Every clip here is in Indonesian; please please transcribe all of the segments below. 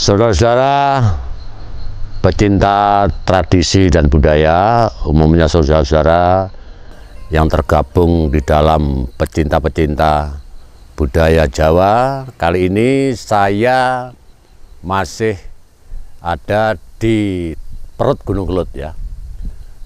Saudara-saudara pecinta tradisi dan budaya, umumnya saudara-saudara yang tergabung di dalam pecinta-pecinta budaya Jawa, kali ini saya masih ada di perut Gunung Kelut ya.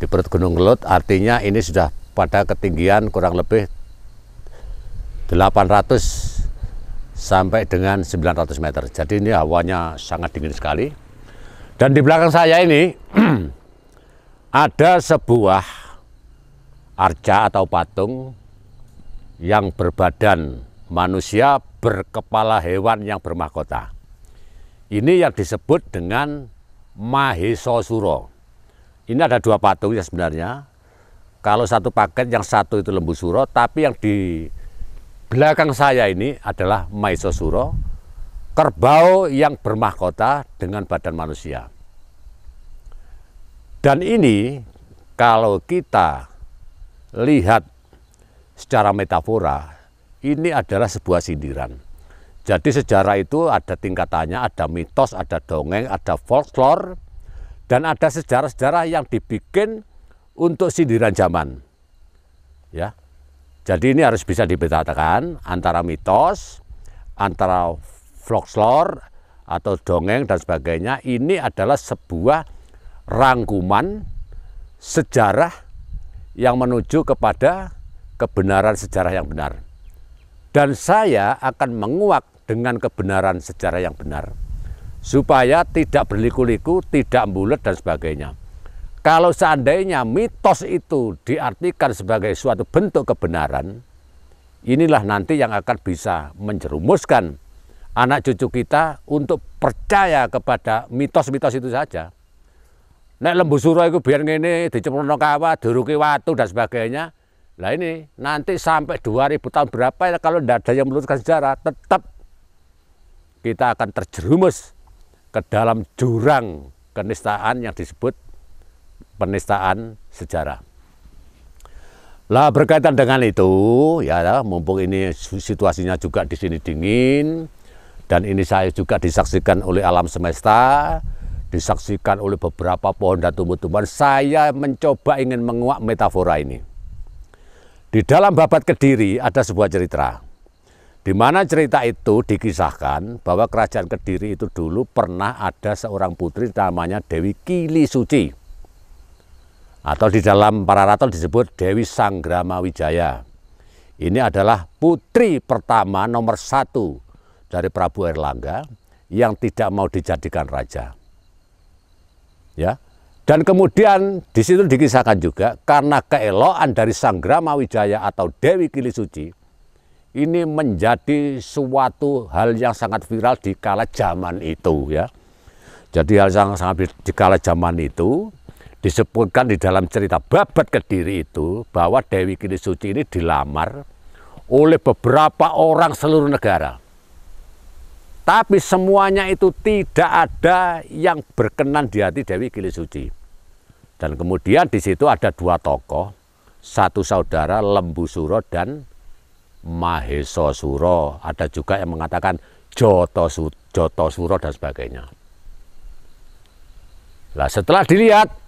Di perut Gunung Kelut artinya ini sudah pada ketinggian kurang lebih 800 sampai dengan 900 meter. Jadi ini hawanya sangat dingin sekali. Dan di belakang saya ini ada sebuah arca atau patung yang berbadan manusia berkepala hewan yang bermahkota. Ini yang disebut dengan Mahesasura. Ini ada dua patung ya sebenarnya. Kalau satu paket, yang satu itu lembu suro, tapi yang di belakang saya ini adalah Mahesasura, kerbau yang bermahkota dengan badan manusia. Dan ini kalau kita lihat secara metafora, ini adalah sebuah sindiran. Jadi sejarah itu ada tingkatannya, ada mitos, ada dongeng, ada folklore, dan ada sejarah-sejarah yang dibikin untuk sindiran zaman. Ya. Jadi ini harus bisa dibedakan antara mitos, antara folklore atau dongeng dan sebagainya. Ini adalah sebuah rangkuman sejarah yang menuju kepada kebenaran sejarah yang benar. Dan saya akan menguak dengan kebenaran sejarah yang benar, supaya tidak berliku-liku, tidak bulat dan sebagainya. Kalau seandainya mitos itu diartikan sebagai suatu bentuk kebenaran, inilah nanti yang akan bisa menjerumuskan anak cucu kita untuk percaya kepada mitos-mitos itu saja. Nek lembu suro itu biar ngene dicemplungno kawah, diruki watu dan sebagainya. Lah ini nanti sampai 2000 tahun berapa ya, kalau tidak ada yang meluruskan sejarah, tetap kita akan terjerumus ke dalam jurang kenistaan yang disebut penistaan sejarah. Lah berkaitan dengan itu, ya mumpung ini situasinya juga di sini dingin, dan ini saya juga disaksikan oleh alam semesta, disaksikan oleh beberapa pohon dan tumbuh-tumbuhan, saya mencoba ingin menguak metafora ini. Di dalam Babat Kediri ada sebuah cerita, di mana cerita itu dikisahkan bahwa kerajaan Kediri itu dulu pernah ada seorang putri namanya Dewi Kilisuci. Atau di dalam Pararaton disebut Dewi Sangramawijaya. Ini adalah putri pertama nomor 1 dari Prabu Airlangga yang tidak mau dijadikan raja. Ya. Dan kemudian di situ dikisahkan juga karena keelokan dari Sangramawijaya atau Dewi Kilisuci ini menjadi suatu hal yang sangat viral di kala zaman itu ya. Jadi hal yang sangat di kala zaman itu disebutkan di dalam cerita Babat Kediri itu bahwa Dewi Kilisuci ini dilamar oleh beberapa orang seluruh negara. Tapi semuanya itu tidak ada yang berkenan di hati Dewi Kilisuci. Dan kemudian di situ ada dua tokoh, satu saudara Lembu Suro dan Mahesasura. Ada juga yang mengatakan Joto-Suro dan sebagainya. Nah, setelah dilihat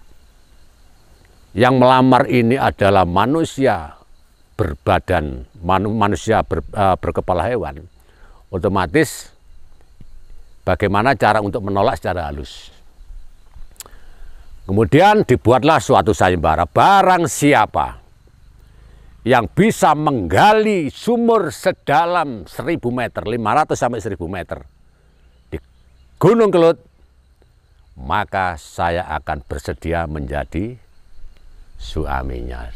yang melamar ini adalah manusia berbadan, berkepala hewan, otomatis bagaimana cara untuk menolak secara halus. Kemudian dibuatlah suatu sayembara, barang siapa yang bisa menggali sumur sedalam 1000 meter, 500 sampai 1000 meter di Gunung Kelut, maka saya akan bersedia menjadi suaminya.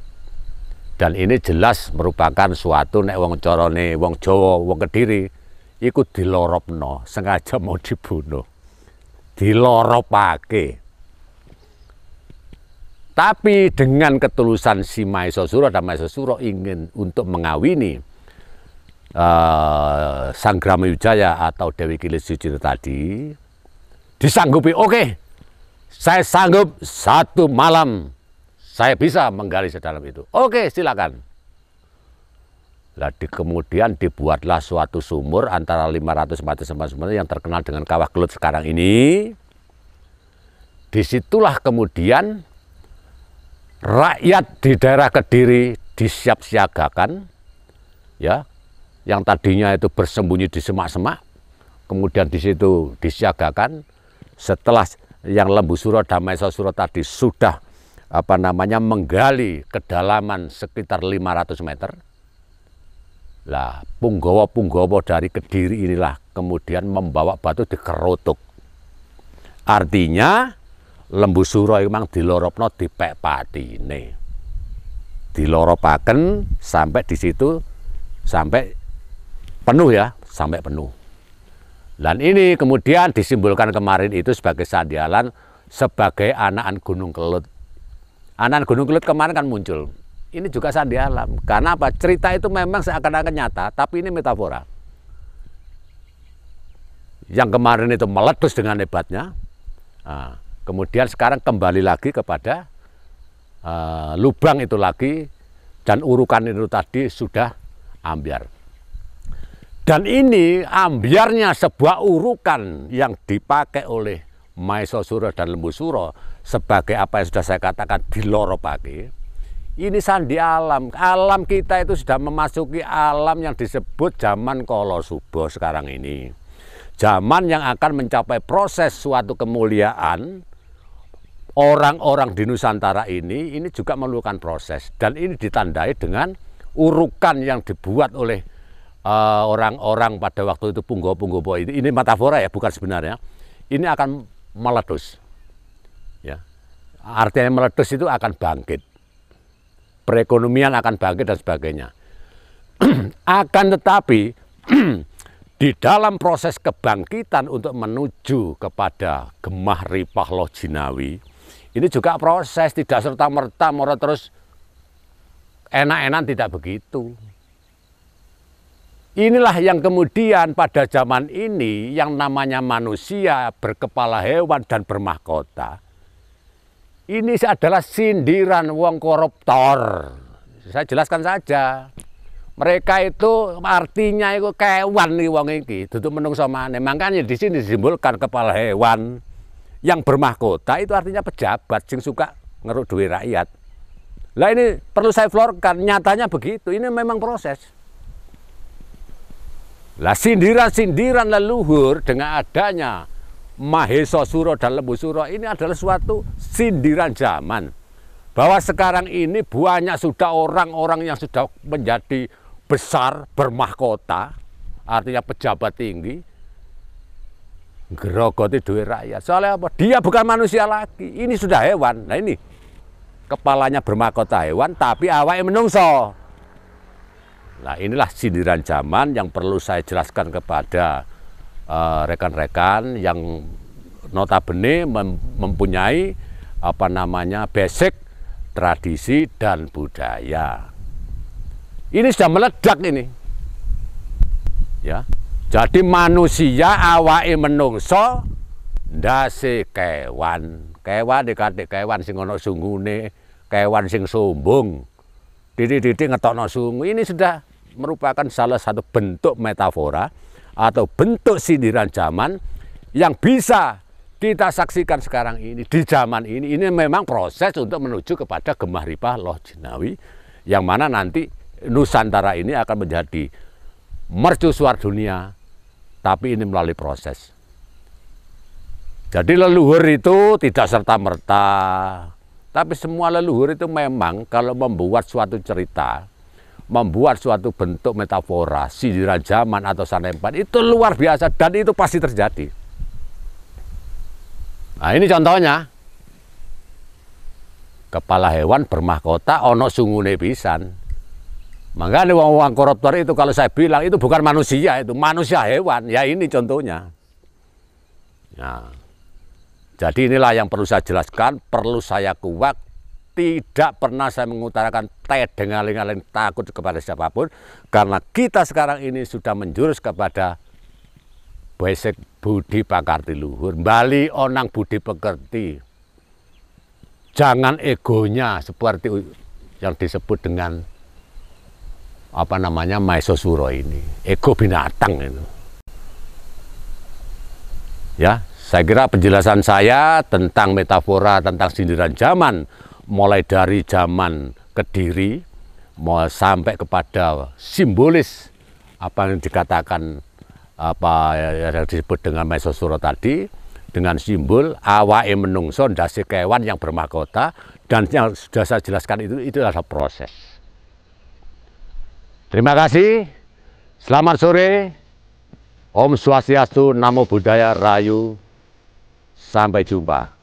Dan ini jelas merupakan suatu nek wong carane wong Jawa, wong Kediri ikut diloropno, sengaja mau dibunuh. Diloropake. Tapi dengan ketulusan si Mahesasura dan Mahesasura ingin untuk mengawini Sangramawijaya atau Dewi Kilisuci tadi, disanggupi, oke, saya sanggup 1 malam saya bisa menggali sedalam itu. Oke, silakan. Kemudian dibuatlah suatu sumur antara 500 sampai sumur yang terkenal dengan Kawah Gelut sekarang ini. Disitulah kemudian rakyat di daerah Kediri disiap-siagakan, ya, yang tadinya itu bersembunyi di semak-semak, kemudian di situ disiagakan. Setelah yang Lembu Suro dan Maeso Suro tadi sudah menggali kedalaman sekitar 500 meter. Lah, punggawa-punggawa dari Kediri inilah kemudian membawa batu dikerutuk. Artinya Lembu Suro memang diloropno dipek patine. Diloropaken sampai di situ sampai penuh, ya, sampai penuh. Dan ini kemudian disimbolkan kemarin itu sebagai sandialan, sebagai anakan Gunung Kelut. Anakan Gunung Kelut kemarin kan muncul. Ini juga sandi alam. Karena apa? Cerita itu memang seakan-akan nyata, tapi ini metafora. Yang kemarin itu meletus dengan hebatnya. Nah, kemudian sekarang kembali lagi kepada lubang itu lagi, dan urukan itu tadi sudah ambyar. Dan ini ambyarnya sebuah urukan yang dipakai oleh Maeso Suro dan Lembu Suro sebagai apa yang sudah saya katakan diloropake. Ini sandi alam. Alam kita itu sudah memasuki alam yang disebut zaman Kolosubo sekarang ini. Zaman yang akan mencapai proses suatu kemuliaan. Orang-orang di Nusantara ini juga memerlukan proses. Dan ini ditandai dengan urukan yang dibuat oleh orang-orang pada waktu itu, punggawa-punggawa ini metafora, ya, bukan sebenarnya. Ini akan meletus, ya. Artinya meletus itu akan bangkit, perekonomian akan bangkit dan sebagainya. Akan tetapi di dalam proses kebangkitan untuk menuju kepada Gemah Ripah Loh Jinawi, ini juga proses, tidak serta-merta mau terus enak-enak, tidak begitu. Inilah yang kemudian pada zaman ini yang namanya manusia berkepala hewan dan bermahkota. Ini adalah sindiran wong koruptor. Saya jelaskan saja. Mereka itu artinya itu kewan nih wong iki, duduk menungso maneh. Makanya di sini disimbolkan kepala hewan yang bermahkota itu artinya pejabat sing suka ngeruk duit rakyat. Lah ini perlu saya florkan, nyatanya begitu. Ini memang proses. Lah sindiran-sindiran leluhur dengan adanya Maeso Suro dan Lembu Suro ini adalah suatu sindiran zaman. Bahwa sekarang ini banyak sudah orang-orang yang sudah menjadi besar, bermahkota, artinya pejabat tinggi, gerogoti duit rakyat. Soalnya apa? Dia bukan manusia lagi, ini sudah hewan. Nah ini, kepalanya bermahkota hewan, tapi awalnya menungso. Nah inilah sindiran zaman yang perlu saya jelaskan kepada rekan-rekan yang notabene mempunyai basic tradisi dan budaya. Ini sudah meledak ini. Ya. Jadi manusia awake menungso ndase kewan. Kewan dikatik kewan sing ana sunggune, kewan sing sombong. Didik-didik ngetokno sungu. Ini sudah merupakan salah satu bentuk metafora atau bentuk sindiran zaman yang bisa kita saksikan sekarang ini, di zaman ini. Ini memang proses untuk menuju kepada Gemah Ripah Loh Jinawi, yang mana nanti Nusantara ini akan menjadi mercusuar dunia, tapi ini melalui proses. Jadi leluhur itu tidak serta-merta, tapi semua leluhur itu memang kalau membuat suatu cerita, membuat suatu bentuk metafora, sindiran zaman atau sanempan, itu luar biasa dan itu pasti terjadi. Nah ini contohnya, kepala hewan bermahkota ono sungune pisan. Makanya wong-wong koruptor itu kalau saya bilang itu bukan manusia, itu manusia hewan. Ya ini contohnya. Nah, jadi inilah yang perlu saya jelaskan, perlu saya kuat. Tidak pernah saya mengutarakan dengaling-aling takut kepada siapapun, karena kita sekarang ini sudah menjurus kepada basic budi pakarti luhur, bali onang budi pekerti. Jangan egonya seperti yang disebut dengan apa namanya Maesosuro ini, ego binatang itu. Ya, saya kira penjelasan saya tentang metafora, tentang sindiran zaman, mulai dari zaman Kediri, mau sampai kepada simbolis apa yang dikatakan apa yang disebut dengan Maesosuro tadi, dengan simbol awake menungso ndase kewan yang bermahkota, dan yang sudah saya jelaskan itu adalah proses. Terima kasih. Selamat sore. Om Swastiastu, Namo Buddhaya, Rahayu. Sampai jumpa.